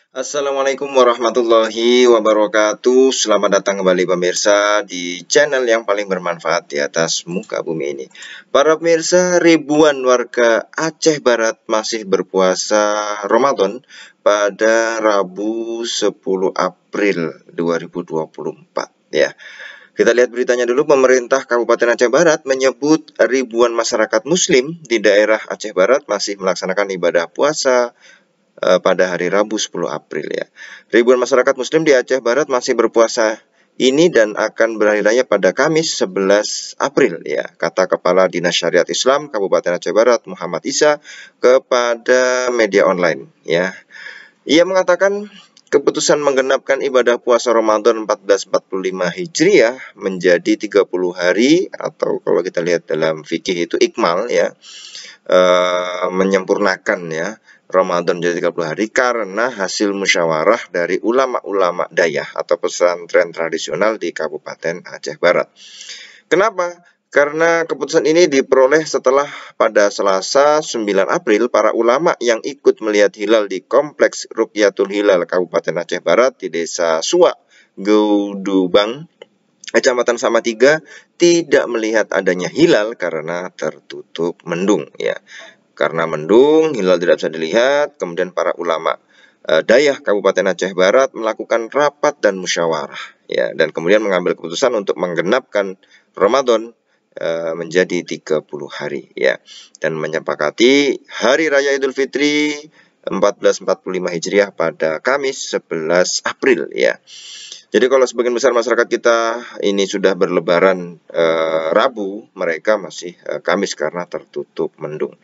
Assalamualaikum warahmatullahi wabarakatuh. Selamat datang kembali pemirsa di channel yang paling bermanfaat di atas muka bumi ini. Para pemirsa, ribuan warga Aceh Barat masih berpuasa Ramadan pada Rabu 10 April 2024 ya. Kita lihat beritanya dulu. Pemerintah Kabupaten Aceh Barat menyebut ribuan masyarakat muslim di daerah Aceh Barat masih melaksanakan ibadah puasa pada hari Rabu 10 April ya. Ribuan masyarakat muslim di Aceh Barat masih berpuasa ini dan akan berakhir raya pada Kamis 11 April ya, kata Kepala Dinas Syariat Islam Kabupaten Aceh Barat Muhammad Isa kepada media online ya. Ia mengatakan keputusan menggenapkan ibadah puasa Ramadan 1445 Hijriah menjadi 30 hari, atau kalau kita lihat dalam fikih itu ikmal ya, menyempurnakan ya Ramadan menjadi 30 hari karena hasil musyawarah dari ulama-ulama dayah atau pesantren tradisional di Kabupaten Aceh Barat. Kenapa? Karena keputusan ini diperoleh setelah pada Selasa 9 April para ulama yang ikut melihat hilal di Kompleks Rukyatul Hilal Kabupaten Aceh Barat di Desa Suak, Gaudubang, Kecamatan Samatiga tidak melihat adanya hilal karena tertutup mendung ya. Karena mendung, hilal tidak bisa dilihat. Kemudian para ulama dayah Kabupaten Aceh Barat melakukan rapat dan musyawarah ya, dan kemudian mengambil keputusan untuk menggenapkan Ramadan menjadi 30 hari ya, dan menyepakati hari raya Idul Fitri 1445 Hijriah pada Kamis 11 April ya. Jadi kalau sebagian besar masyarakat kita ini sudah berlebaran Rabu, mereka masih Kamis karena tertutup mendung.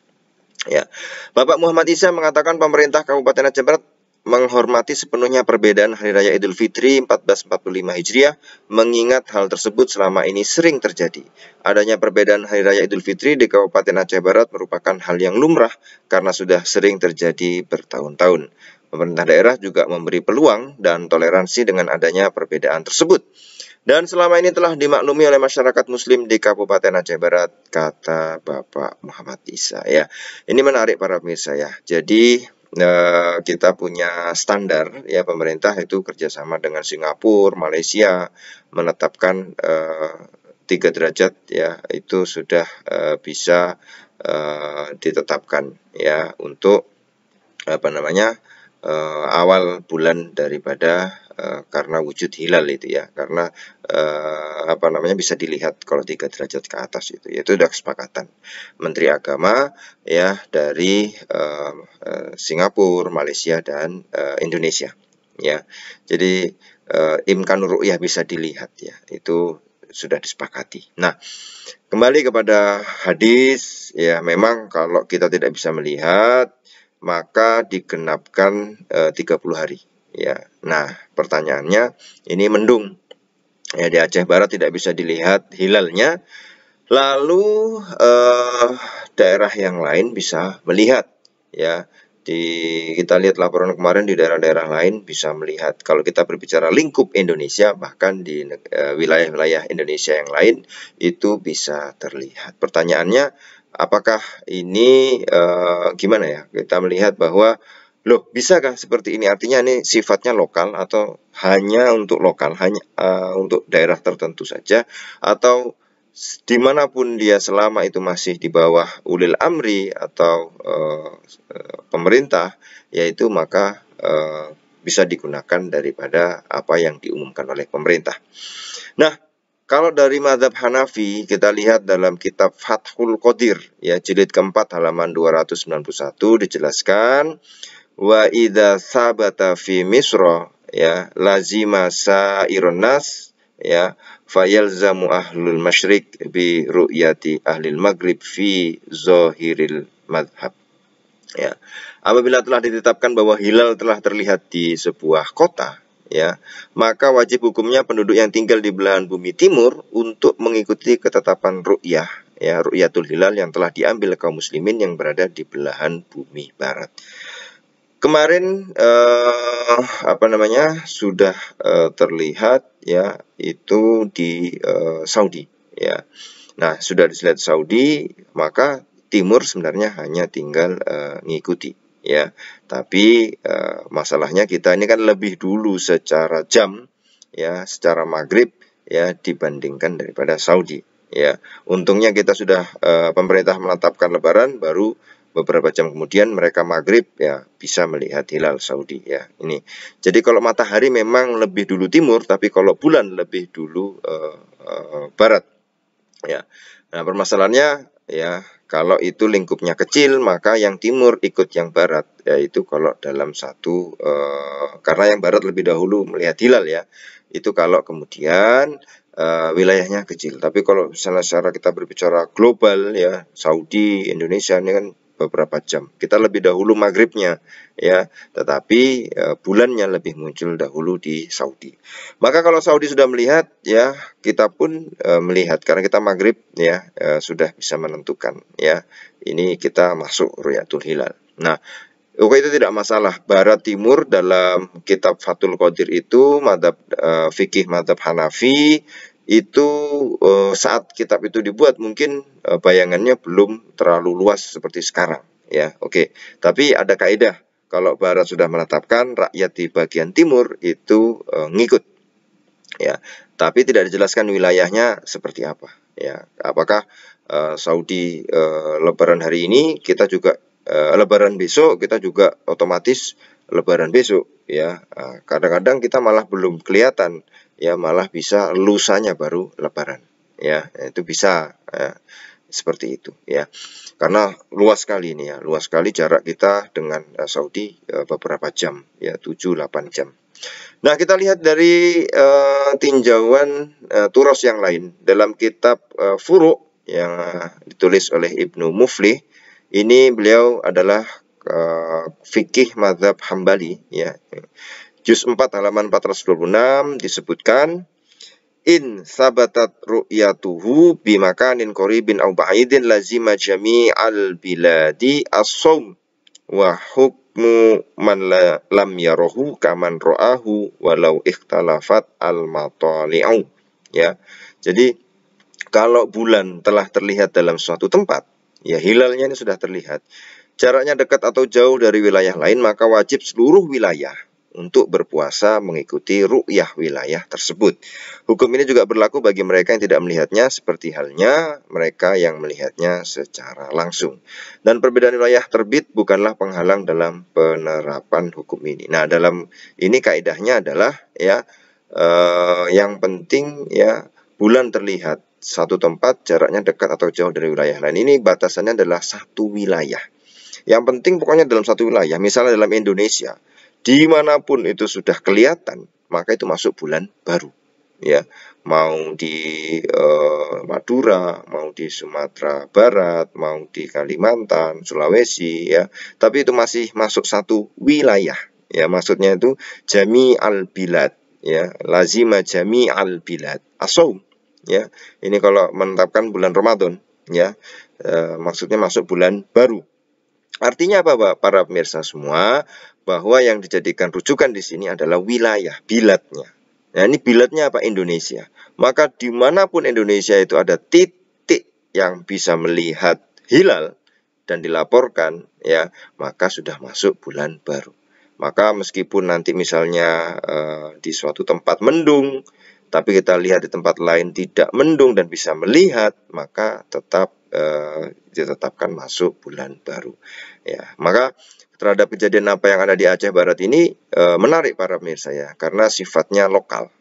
Ya, Bapak Muhammad Isa mengatakan pemerintah Kabupaten Aceh Barat menghormati sepenuhnya perbedaan Hari Raya Idul Fitri 1445 Hijriah, mengingat hal tersebut selama ini sering terjadi. Adanya perbedaan Hari Raya Idul Fitri di Kabupaten Aceh Barat merupakan hal yang lumrah karena sudah sering terjadi bertahun-tahun. Pemerintah daerah juga memberi peluang dan toleransi dengan adanya perbedaan tersebut, dan selama ini telah dimaklumi oleh masyarakat muslim di Kabupaten Aceh Barat, kata Bapak Muhammad Isa ya. Ini menarik para pemirsa ya. Jadi kita punya standar ya, pemerintah itu kerjasama dengan Singapura, Malaysia, menetapkan 3 derajat ya, itu sudah bisa ditetapkan ya untuk awal bulan daripada karena wujud hilal itu ya, karena bisa dilihat kalau 3 derajat ke atas itu sudah kesepakatan Menteri Agama ya dari Singapura, Malaysia dan Indonesia ya. Jadi imkanur ru'yah bisa dilihat ya, itu sudah disepakati. Nah, kembali kepada hadis ya, memang kalau kita tidak bisa melihat maka digenapkan 30 hari ya. Nah, pertanyaannya, ini mendung ya, di Aceh Barat tidak bisa dilihat hilalnya, lalu daerah yang lain bisa melihat ya. Kita lihat laporan kemarin di daerah-daerah lain bisa melihat. Kalau kita berbicara lingkup Indonesia, bahkan di wilayah-wilayah Indonesia yang lain itu bisa terlihat. Pertanyaannya, apakah ini gimana ya? Kita melihat bahwa loh, bisakah seperti ini? Artinya ini sifatnya lokal atau hanya untuk lokal, hanya untuk daerah tertentu saja, atau dimanapun dia selama itu masih di bawah ulil amri atau pemerintah, yaitu maka bisa digunakan daripada apa yang diumumkan oleh pemerintah. Nah, kalau dari mazhab Hanafi, kita lihat dalam kitab Fathul Qadir ya, jilid keempat halaman 291 dijelaskan, wa idza sabata fi Misra ya lazima sa'irun nas ya fayalzamu ahlul masyriq bi ru'yati ahlil maghrib fi zahiril madhab ya. Apabila telah ditetapkan bahwa hilal telah terlihat di sebuah kota ya, maka wajib hukumnya penduduk yang tinggal di belahan bumi timur untuk mengikuti ketetapan ru'yah ya, ru'yatul hilal yang telah diambil kaum muslimin yang berada di belahan bumi barat. Kemarin sudah terlihat ya, itu di Saudi ya. Nah, sudah dilihat Saudi, maka timur sebenarnya hanya tinggal ngikuti ya. Tapi masalahnya kita ini kan lebih dulu secara jam, ya, secara maghrib, ya, dibandingkan daripada Saudi, ya. Untungnya kita sudah pemerintah menetapkan lebaran, baru beberapa jam kemudian mereka maghrib, ya, bisa melihat hilal Saudi, ya. Ini. Jadi kalau matahari memang lebih dulu timur, tapi kalau bulan lebih dulu barat, ya. Nah, permasalahannya, ya, kalau itu lingkupnya kecil, maka yang timur ikut yang barat, yaitu kalau dalam satu karena yang barat lebih dahulu melihat hilal, ya. Itu kalau kemudian wilayahnya kecil. Tapi kalau misalnya secara kita berbicara global, ya, Saudi, Indonesia ini kan beberapa jam. Kita lebih dahulu maghribnya, ya, tetapi bulannya lebih muncul dahulu di Saudi. Maka kalau Saudi sudah melihat, ya, kita pun melihat karena kita maghrib, ya, sudah bisa menentukan, ya, ini kita masuk Ru'yatul Hilal. Nah, oke, itu tidak masalah. Barat timur dalam kitab Fathul Qadir itu madhab fikih madhab Hanafi itu saat kitab itu dibuat mungkin bayangannya belum terlalu luas seperti sekarang, ya. Oke, tapi ada kaidah kalau barat sudah menetapkan, rakyat di bagian timur itu ngikut, ya. Tapi tidak dijelaskan wilayahnya seperti apa, ya. Apakah Saudi lebaran hari ini, kita juga lebaran besok, kita juga otomatis lebaran besok, ya. Kadang-kadang kita malah belum kelihatan, ya, malah bisa lusanya baru lebaran, ya. Itu bisa, ya, seperti itu, ya. Karena luas sekali ini, ya, luas sekali jarak kita dengan Saudi beberapa jam, ya, 7-8 jam. Nah, kita lihat dari tinjauan turos yang lain dalam kitab Furu' yang ditulis oleh Ibnu Muflih. Ini beliau adalah fikih mazhab Hambali, ya. Juz 4 halaman 426 disebutkan, in sabatat ru'yatuhu bimakanin qaribin aw ba'idin lazima jami'al biladi as-shaum wa hukmu man lam yarahu kaman ra'ahu walau ikhtalafat al-matali'u, ya. Jadi kalau bulan telah terlihat dalam suatu tempat, ya, hilalnya ini sudah terlihat, jaraknya dekat atau jauh dari wilayah lain, maka wajib seluruh wilayah untuk berpuasa mengikuti ru'yah wilayah tersebut. Hukum ini juga berlaku bagi mereka yang tidak melihatnya, seperti halnya mereka yang melihatnya secara langsung. Dan perbedaan wilayah terbit bukanlah penghalang dalam penerapan hukum ini. Nah, dalam ini kaidahnya adalah, ya, yang penting, ya, bulan terlihat satu tempat, jaraknya dekat atau jauh dari wilayah lain. Ini batasannya adalah satu wilayah. Yang penting pokoknya dalam satu wilayah. Misalnya dalam Indonesia, dimanapun itu sudah kelihatan, maka itu masuk bulan baru, ya. Mau di Madura, mau di Sumatera Barat, mau di Kalimantan, Sulawesi, ya. Tapi itu masih masuk satu wilayah, ya. Maksudnya itu jami al bilad, ya. Lazima jami al bilad as-shaum, ya. Ini kalau menetapkan bulan Ramadan, ya. Maksudnya masuk bulan baru. Artinya apa, Pak? Para pemirsa semua, bahwa yang dijadikan rujukan di sini adalah wilayah, biladnya. Nah, ini biladnya apa? Indonesia. Maka dimanapun Indonesia itu ada titik yang bisa melihat hilal dan dilaporkan, ya, maka sudah masuk bulan baru. Maka meskipun nanti misalnya di suatu tempat mendung, tapi kita lihat di tempat lain tidak mendung dan bisa melihat, maka tetap ditetapkan masuk bulan baru, ya. Maka terhadap kejadian apa yang ada di Aceh Barat ini menarik para pemirsa, ya, karena sifatnya lokal.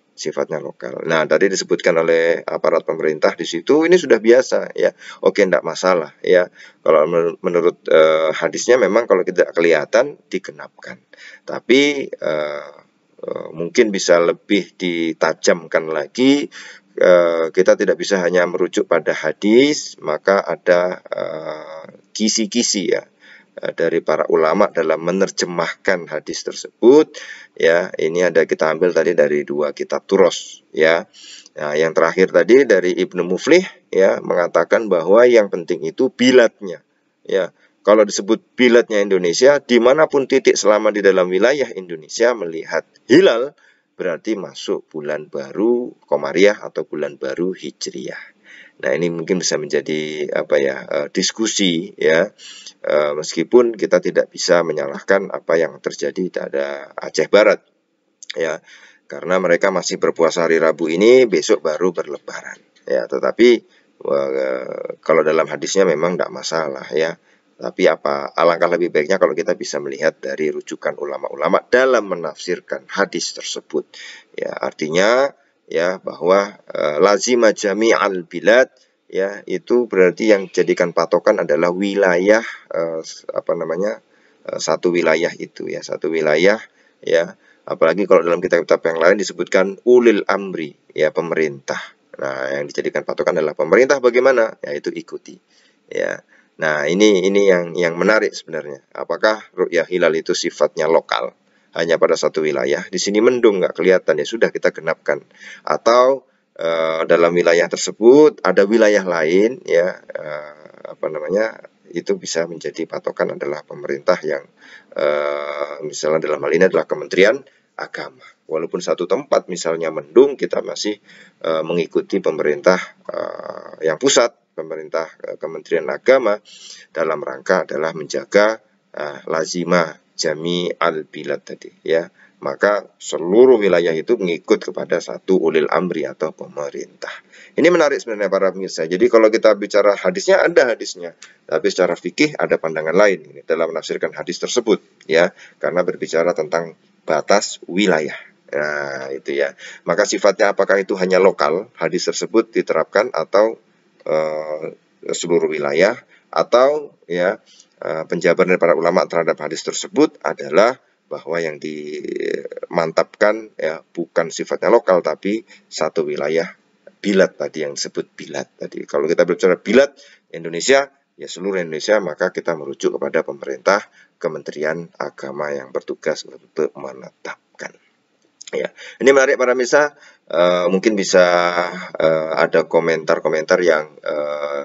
Nah, tadi disebutkan oleh aparat pemerintah di situ, ini sudah biasa, ya. Oke, tidak masalah, ya. Kalau menurut hadisnya memang kalau tidak kelihatan digenapkan. Tapi mungkin bisa lebih ditajamkan lagi. Kita tidak bisa hanya merujuk pada hadis, maka ada kisi-kisi, ya, dari para ulama dalam menerjemahkan hadis tersebut, ya. Ini ada kita ambil tadi dari dua kitab turos, ya. Nah, yang terakhir tadi dari Ibnu Muflih, ya, mengatakan bahwa yang penting itu biladnya, ya. Kalau disebut biladnya Indonesia, dimanapun titik selama di dalam wilayah Indonesia melihat hilal, berarti masuk bulan baru Komariah atau bulan baru Hijriyah. Nah, ini mungkin bisa menjadi diskusi ya. Meskipun kita tidak bisa menyalahkan apa yang terjadi pada Aceh Barat ya, karena mereka masih berpuasa hari Rabu ini, besok baru berlebaran ya. Tetapi kalau dalam hadisnya memang tidak masalah ya. Tapi alangkah lebih baiknya kalau kita bisa melihat dari rujukan ulama-ulama dalam menafsirkan hadis tersebut. Ya, artinya ya bahwa lazima jami'al bilad ya, itu berarti yang jadikan patokan adalah wilayah satu wilayah itu ya, satu wilayah ya. Apalagi kalau dalam kitab-kitab yang lain disebutkan ulil amri ya, pemerintah. Nah, yang dijadikan patokan adalah pemerintah bagaimana? Ya, itu ikuti ya. Nah, ini yang menarik sebenarnya. Apakah ru'yah hilal itu sifatnya lokal, hanya pada satu wilayah? Di sini mendung nggak kelihatan, ya sudah kita genapkan. Atau dalam wilayah tersebut ada wilayah lain ya, itu bisa menjadi patokan adalah pemerintah yang misalnya dalam hal ini adalah Kementerian Agama. Walaupun satu tempat misalnya mendung, kita masih mengikuti pemerintah yang pusat, pemerintah Kementerian Agama, dalam rangka adalah menjaga lazima jami al bilad tadi ya. Maka seluruh wilayah itu mengikut kepada satu ulil amri atau pemerintah. Ini menarik sebenarnya para pemirsa. Jadi kalau kita bicara hadisnya, ada hadisnya, tapi secara fikih ada pandangan lain dalam menafsirkan hadis tersebut ya, karena berbicara tentang batas wilayah. Nah, itu ya. Maka sifatnya apakah itu hanya lokal, hadis tersebut diterapkan, atau seluruh wilayah, atau ya penjabaran dari para ulama terhadap hadis tersebut adalah bahwa yang dimantapkan ya bukan sifatnya lokal tapi satu wilayah, bilad tadi yang disebut bilad tadi. Kalau kita berbicara bilad Indonesia, ya seluruh Indonesia, maka kita merujuk kepada pemerintah, Kementerian Agama yang bertugas untuk menetapkan. Ya, ini menarik para pemirsa. Mungkin bisa ada komentar-komentar yang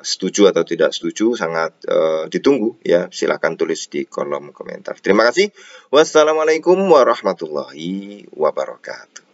setuju atau tidak setuju, sangat ditunggu ya. Silahkan tulis di kolom komentar. Terima kasih. Wassalamualaikum warahmatullahi wabarakatuh.